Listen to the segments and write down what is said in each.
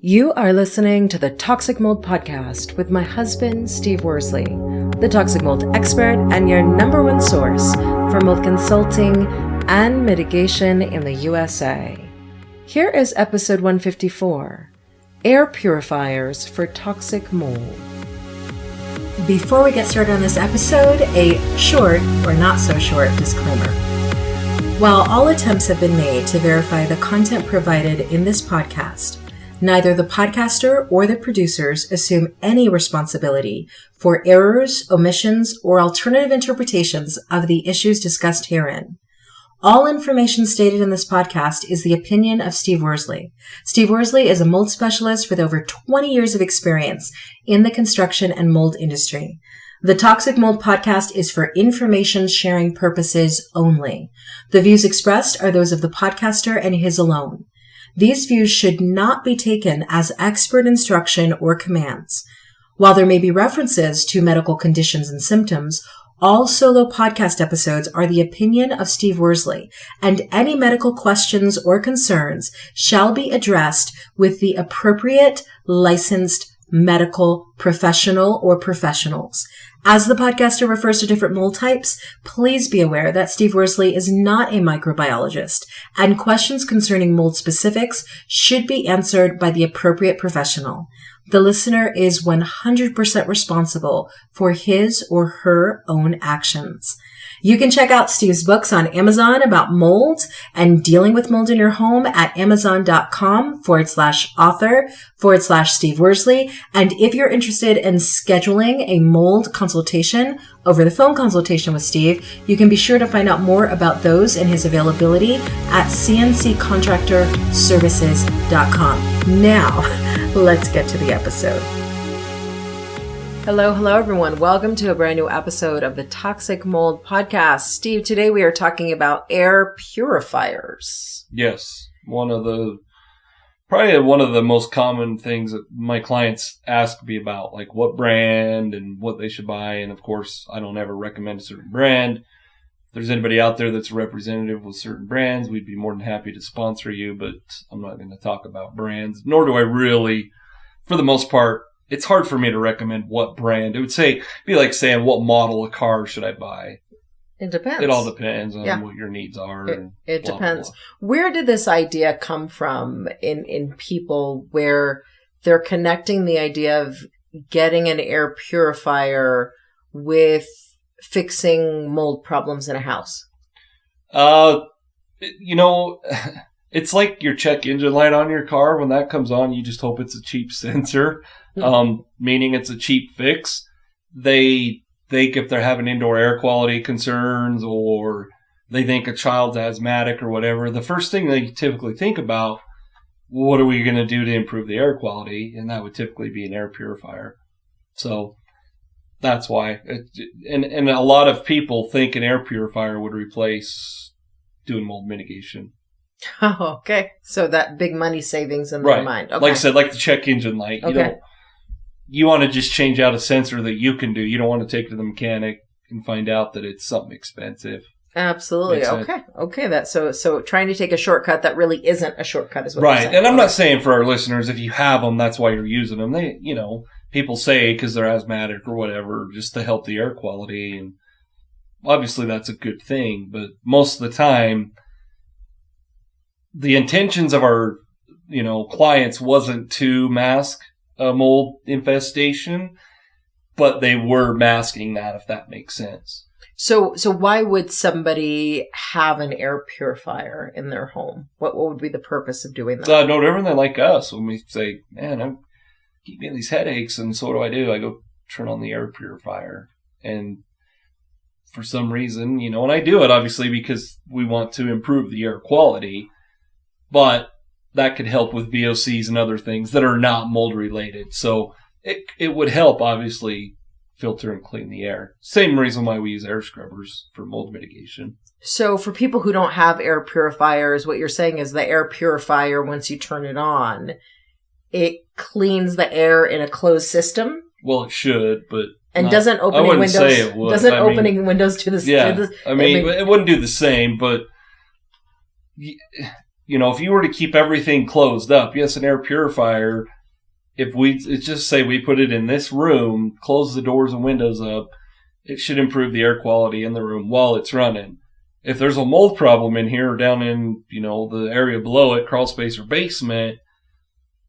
You are listening to the Toxic Mold Podcast with my husband, Steve Worsley, the toxic mold expert and your number one source for mold consulting and mitigation in the USA. Here is episode 154, Air Purifiers for Toxic Mold. Before we get started on this episode, a short or not so short disclaimer. While all attempts have been made to verify the content provided in this podcast, neither the podcaster or the producers assume any responsibility for errors, omissions, or alternative interpretations of the issues discussed herein. All information stated in this podcast is the opinion of Steve Worsley. Steve Worsley is a mold specialist with over 20 years of experience in the construction and mold industry. The Toxic Mold Podcast is for information sharing purposes only. The views expressed are those of the podcaster and his alone. These views should not be taken as expert instruction or commands. While there may be references to medical conditions and symptoms, all solo podcast episodes are the opinion of Steve Worsley, and any medical questions or concerns shall be addressed with the appropriate licensed medical professional or professionals. As the podcaster refers to different mold types, please be aware that Steve Worsley is not a microbiologist, and questions concerning mold specifics should be answered by the appropriate professional. The listener is 100% responsible for his or her own actions. You can check out Steve's books on Amazon about mold and dealing with mold in your home at amazon.com/author/Steve Worsley. And if you're interested in scheduling a mold consultation, over the phone consultation with Steve, you can be sure to find out more about those and his availability at cnccontractorservices.com. Now, let's get to the episode. Hello, everyone. Welcome to a brand new episode of the Toxic Mold Podcast. Steve, today we are talking about air purifiers. Yes. Probably one of the most common things that my clients ask me about, like what brand and what they should buy. And of course, I don't ever recommend a certain brand. If there's anybody out there that's a representative with certain brands, we'd be more than happy to sponsor you, but I'm not going to talk about brands, nor do I really, for the most part. It's hard for me to recommend what brand. It would be like saying what model of car should I buy. It depends. It all depends on what your needs are. It depends. Blah. Where did this idea come from in people where they're connecting the idea of getting an air purifier with fixing mold problems in a house? It's like your check engine light on your car. When that comes on, you just hope it's a cheap sensor. Meaning it's a cheap fix. They think if they're having indoor air quality concerns or they think a child's asthmatic or whatever, the first thing they typically think about, what are we going to do to improve the air quality? And that would typically be an air purifier. So that's why. And a lot of people think an air purifier would replace doing mold mitigation. Oh, okay. So that big money savings in their mind. Okay. Like I said, like the check engine light. Okay. You want to just change out a sensor that you can do. You don't want to take it to the mechanic and find out that it's something expensive. Absolutely. Okay. So trying to take a shortcut that really isn't a shortcut is what right. you're saying. And I'm not saying for our listeners, if you have them, that's why you're using them. They, people say because they're asthmatic or whatever, just to help the air quality. And obviously that's a good thing. But most of the time, the intentions of our, clients wasn't to mask a mold infestation, but they were masking that, if that makes sense. So why would somebody have an air purifier in their home? What would be the purpose of doing that? No different than like us when we say, man, I keep getting these headaches, and so what do? I go turn on the air purifier. And for some reason, and I do it obviously because we want to improve the air quality, but that could help with VOCs and other things that are not mold related. So it would help, obviously, filter and clean the air. Same reason why we use air scrubbers for mold mitigation. So for people who don't have air purifiers, what you're saying is the air purifier, once you turn it on, it cleans the air in a closed system? Well, it should, but... And doesn't opening windows... say it would. Opening windows to the... Yeah, it wouldn't do the same, but... if you were to keep everything closed up, yes, an air purifier, let's just say we put it in this room, close the doors and windows up, it should improve the air quality in the room while it's running. If there's a mold problem in here or down in, the area below it, crawl space or basement,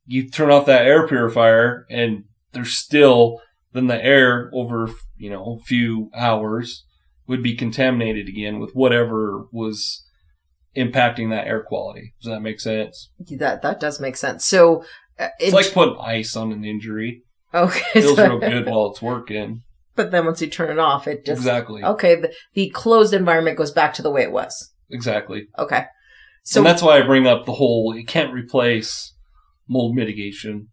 you turn off that air purifier and there's still, then the air over, a few hours would be contaminated again with whatever was impacting that air quality. Does that make sense? That does make sense. So it's like putting ice on an injury. Okay. It feels real good while it's working. But then once you turn it off, it just... Exactly. Okay, the closed environment goes back to the way it was. Exactly. Okay. So, and that's why I bring up the whole, it can't replace mold mitigation.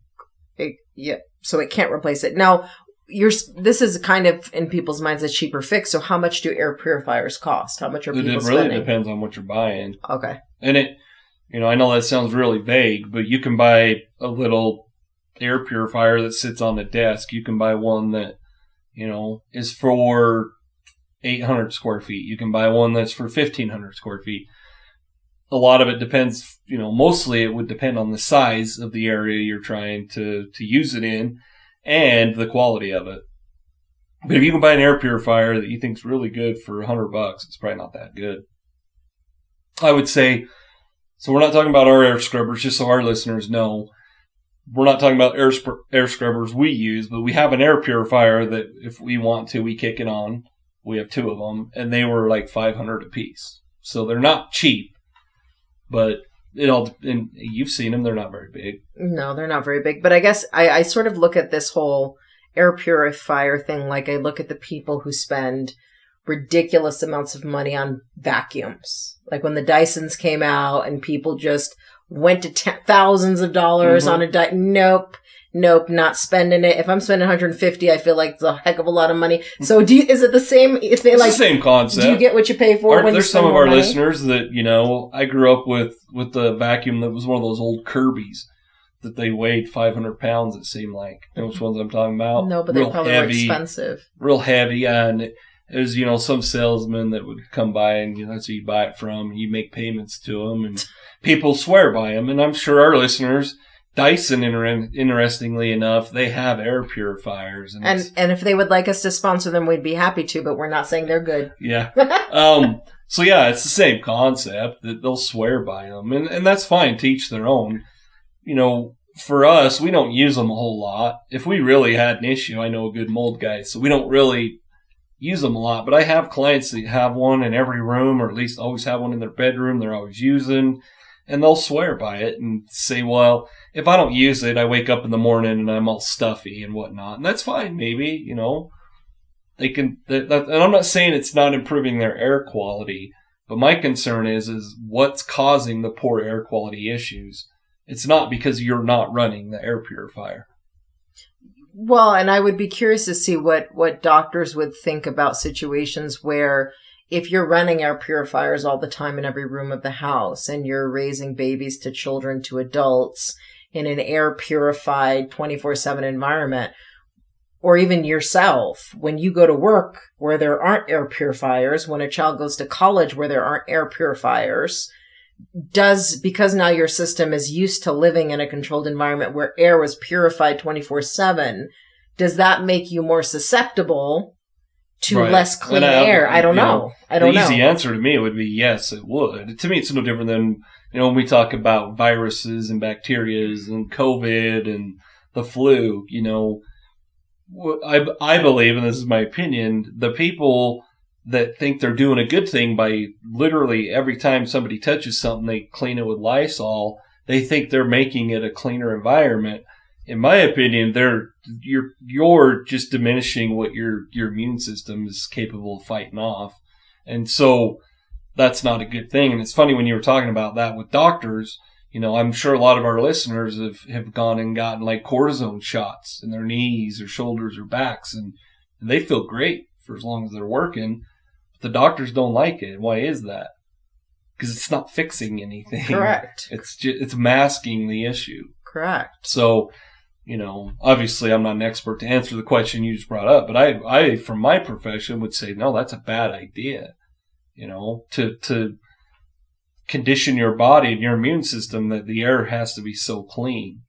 So it can't replace it. Now, this is kind of, in people's minds, a cheaper fix. So how much do air purifiers cost? How much are people spending? It really depends on what you're buying. Okay. And I know that sounds really vague, but you can buy a little air purifier that sits on the desk. You can buy one that is for 800 square feet. You can buy one that's for 1,500 square feet. A lot of it depends, mostly it would depend on the size of the area you're trying to use it in and the quality of it. But if you can buy an air purifier that you think is really good for $100, it's probably not that good. I would say, so we're not talking about our air scrubbers, just so our listeners know. We're not talking about air scrubbers we use, but we have an air purifier that if we want to, we kick it on. We have 2 of them, and they were like $500 a piece. So they're not cheap, but and you've seen them. They're not very big. No, they're not very big. But I guess I sort of look at this whole air purifier thing like I look at the people who spend ridiculous amounts of money on vacuums. Like when the Dysons came out and people just went to thousands of dollars on a Nope, not spending it. If I'm spending $150, I feel like it's a heck of a lot of money. So is it the same? It's the same concept. Do you get what you pay for? There's some of our listeners that, I grew up with the vacuum that was one of those old Kirby's that they weighed 500 pounds, it seemed like. You know which ones I'm talking about? No, but they probably were expensive. Real heavy, yeah. And it was, some salesman that would come by and, that's who you buy it from. You make payments to them and people swear by them. And I'm sure our listeners, Dyson, interestingly enough, they have air purifiers. And if they would like us to sponsor them, we'd be happy to, but we're not saying they're good. Yeah. So yeah, it's the same concept that they'll swear by them. And that's fine, to each their own. For us, we don't use them a whole lot. If we really had an issue, I know a good mold guy, so we don't really use them a lot. But I have clients that have one in every room, or at least always have one in their bedroom they're always using. And they'll swear by it and say, well, if I don't use it, I wake up in the morning and I'm all stuffy and whatnot. And that's fine, maybe, They can, and I'm not saying it's not improving their air quality, but my concern is what's causing the poor air quality issues. It's not because you're not running the air purifier. Well, and I would be curious to see what doctors would think about situations where if you're running air purifiers all the time in every room of the house and you're raising babies to children to adults in an air purified 24/7 environment, or even yourself, when you go to work where there aren't air purifiers, when a child goes to college where there aren't air purifiers, because now your system is used to living in a controlled environment where air was purified 24/7, does that make you more susceptible to less clean air? I don't know. The easy answer to me would be yes, it would. To me, it's no different than, when we talk about viruses and bacterias and COVID and the flu, I believe, and this is my opinion, the people that think they're doing a good thing by literally every time somebody touches something, they clean it with Lysol, they think they're making it a cleaner environment. In my opinion, you're just diminishing what your immune system is capable of fighting off. And so that's not a good thing. And it's funny when you were talking about that with doctors, I'm sure a lot of our listeners have gone and gotten like cortisone shots in their knees or shoulders or backs, and they feel great for as long as they're working. But the doctors don't like it. Why is that? Because it's not fixing anything. Correct. It's masking the issue. Correct. So, obviously I'm not an expert to answer the question you just brought up, but I from my profession would say, no, that's a bad idea. To condition your body and your immune system that the air has to be so clean.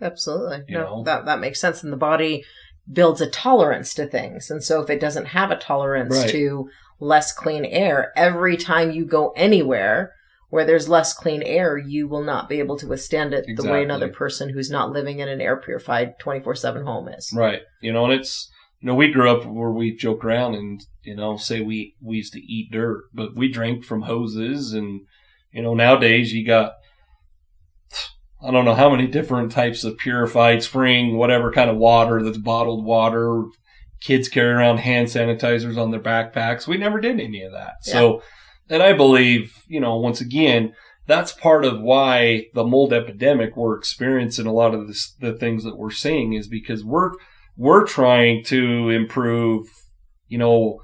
Absolutely. You know? That makes sense. And the body builds a tolerance to things. And so if it doesn't have a tolerance Right. to less clean air, every time you go anywhere where there's less clean air, you will not be able to withstand it the way another person who's not living in an air purified 24/7 home is. Right. You know, and it's, you know, we grew up where we joke around and, you know, say we used to eat dirt, but we drank from hoses. And, you know, nowadays you got, I don't know how many different types of purified spring, whatever kind of water that's bottled water. Kids carry around hand sanitizers on their backpacks. We never did any of that. Yeah. So, and I believe, you know, once again, that's part of why the mold epidemic we're experiencing a lot of the things that we're seeing is because we're trying to improve, you know,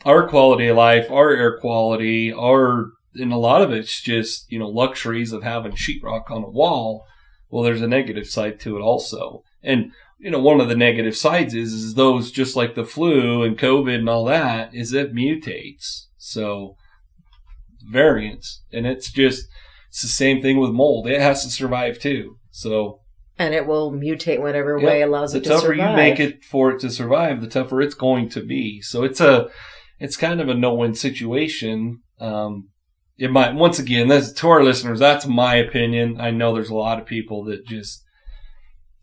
our quality of life, our air quality, and a lot of it's just, you know, luxuries of having sheetrock on a wall. Well, there's a negative side to it also. And, you know, one of the negative sides is those, just like the flu and COVID and all that, is it mutates. So, variants. And it's the same thing with mold. It has to survive too. So. And it will mutate whatever way allows it to survive. The tougher you make it for it to survive, the tougher it's going to be. So it's kind of a no-win situation. It might, once again, to our listeners, that's my opinion. I know there's a lot of people that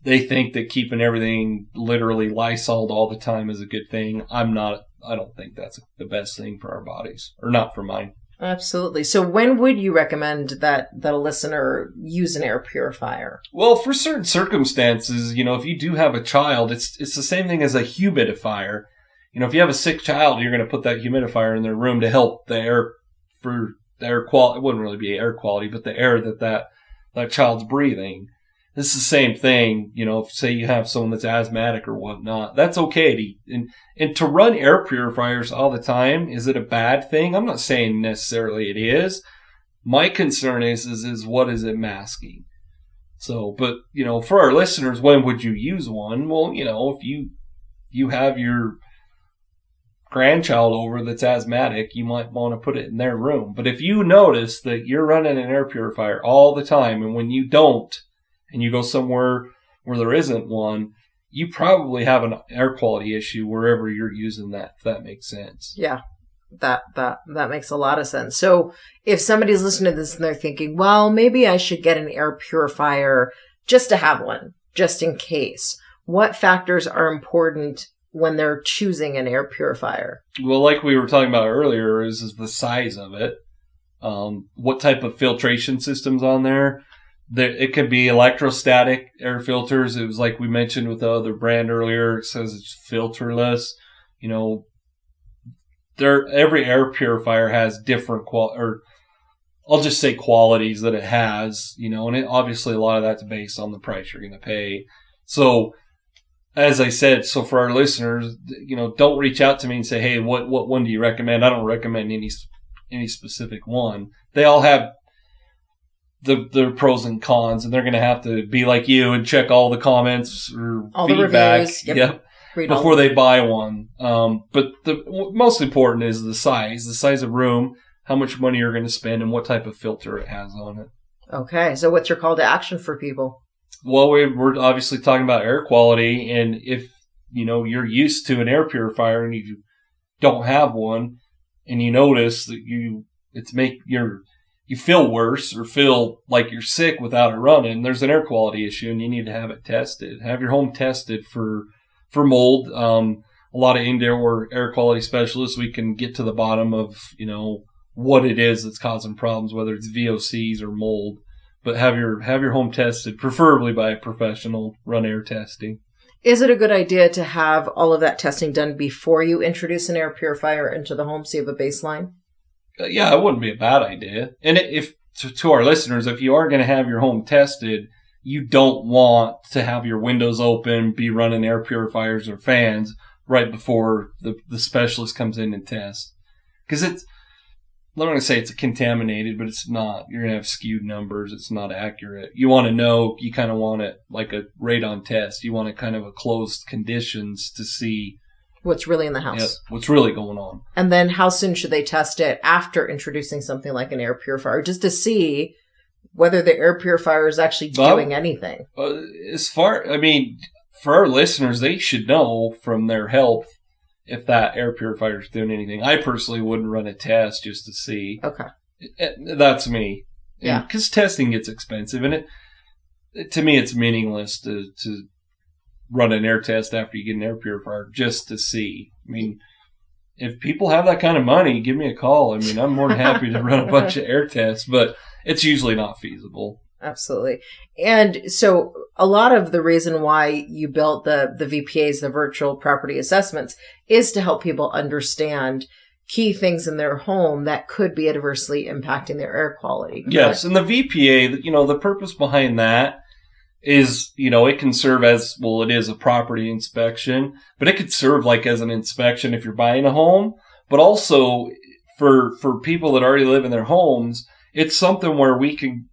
they think that keeping everything literally Lysoled all the time is a good thing. I don't think that's the best thing for our bodies, or not for mine. Absolutely. So when would you recommend that a listener use an air purifier? Well, for certain circumstances, you know, if you do have a child, it's the same thing as a humidifier. You know, if you have a sick child, you're going to put that humidifier in their room to help the air, for the air quality. It wouldn't really be air quality, but the air that child's breathing. This is the same thing, you know, if say you have someone that's asthmatic or whatnot, that's okay and to run air purifiers all the time, is it a bad thing? I'm not saying necessarily it is. My concern is what is it masking? So, but, you know, for our listeners, when would you use one? Well, you know, if you have your grandchild over that's asthmatic, you might want to put it in their room. But if you notice that you're running an air purifier all the time, and when you don't, and you go somewhere where there isn't one, you probably have an air quality issue wherever you're using that, if that makes sense. Yeah, that makes a lot of sense. So if somebody's listening to this and they're thinking, well, maybe I should get an air purifier just to have one, just in case, what factors are important when they're choosing an air purifier? Well, like we were talking about earlier, is the size of it. What type of filtration system's on there? It could be electrostatic air filters. It was like we mentioned with the other brand earlier. It says it's filterless. You know, every air purifier has different I'll just say qualities that it has. You know, and obviously a lot of that's based on the price you're going to pay. So, as I said, so for our listeners, you know, don't reach out to me and say, hey, what one do you recommend? I don't recommend any specific one. They all have the pros and cons, and they're going to have to be like you and check all the comments or all feedback, the reviews, before they buy one. But the most important is the size of room, how much money you're going to spend, and what type of filter it has on it. Okay, so what's your call to action for people? Well, we're obviously talking about air quality, and if you know you're used to an air purifier and you don't have one, and you notice that you feel worse or feel like you're sick without it running, there's an air quality issue and you need to have it tested. Have your home tested for mold. A lot of indoor air quality specialists, we can get to the bottom of, you know, what it is that's causing problems, whether it's VOCs or mold. But have your home tested, preferably by a professional, run air testing. Is it a good idea to have all of that testing done before you introduce an air purifier into the home so you have a baseline? Yeah, it wouldn't be a bad idea. And if to our listeners, if you are going to have your home tested, you don't want to have your windows open, be running air purifiers or fans right before the specialist comes in and tests. Because I'm not going to say it's contaminated, but it's not. You're going to have skewed numbers. It's not accurate. You want to know, you kind of want it like a radon test. You want it kind of a closed conditions to see what's really in the house. Yep, what's really going on. And then how soon should they test it after introducing something like an air purifier, just to see whether the air purifier is actually doing anything? For our listeners, they should know from their health if that air purifier is doing anything. I personally wouldn't run a test just to see. Okay. That's me. Yeah. Because testing gets expensive, and to me, it's meaningless to run an air test after you get an air purifier just to see. I mean, if people have that kind of money, give me a call. I mean, I'm more than happy to run a bunch of air tests, but it's usually not feasible. Absolutely. And so a lot of the reason why you built the VPAs, the virtual property assessments, is to help people understand key things in their home that could be adversely impacting their air quality. Correct? Yes. And the VPA, the purpose behind that is, it can serve as, well, it is a property inspection, but it could serve like as an inspection if you're buying a home, but also for people that already live in their homes, it's something where we can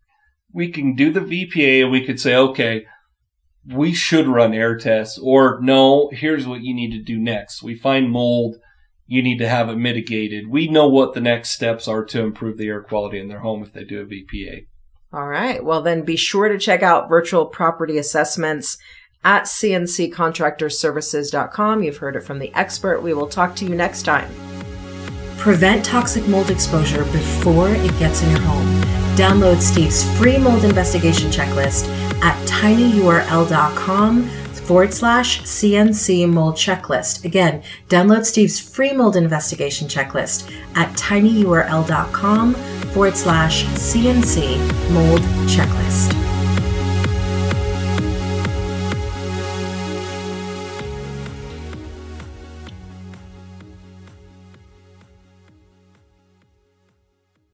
do the VPA and we could say, okay, we should run air tests, or no, here's what you need to do next. We find mold, you need to have it mitigated. We know what the next steps are to improve the air quality in their home if they do a VPA. All right. Well, then be sure to check out virtual property assessments at cnccontractorservices.com. You've heard it from the expert. We will talk to you next time. Prevent toxic mold exposure before it gets in your home. Download Steve's free mold investigation checklist at tinyurl.com/CNC mold checklist. Again, download Steve's free mold investigation checklist at tinyurl.com/CNC mold checklist.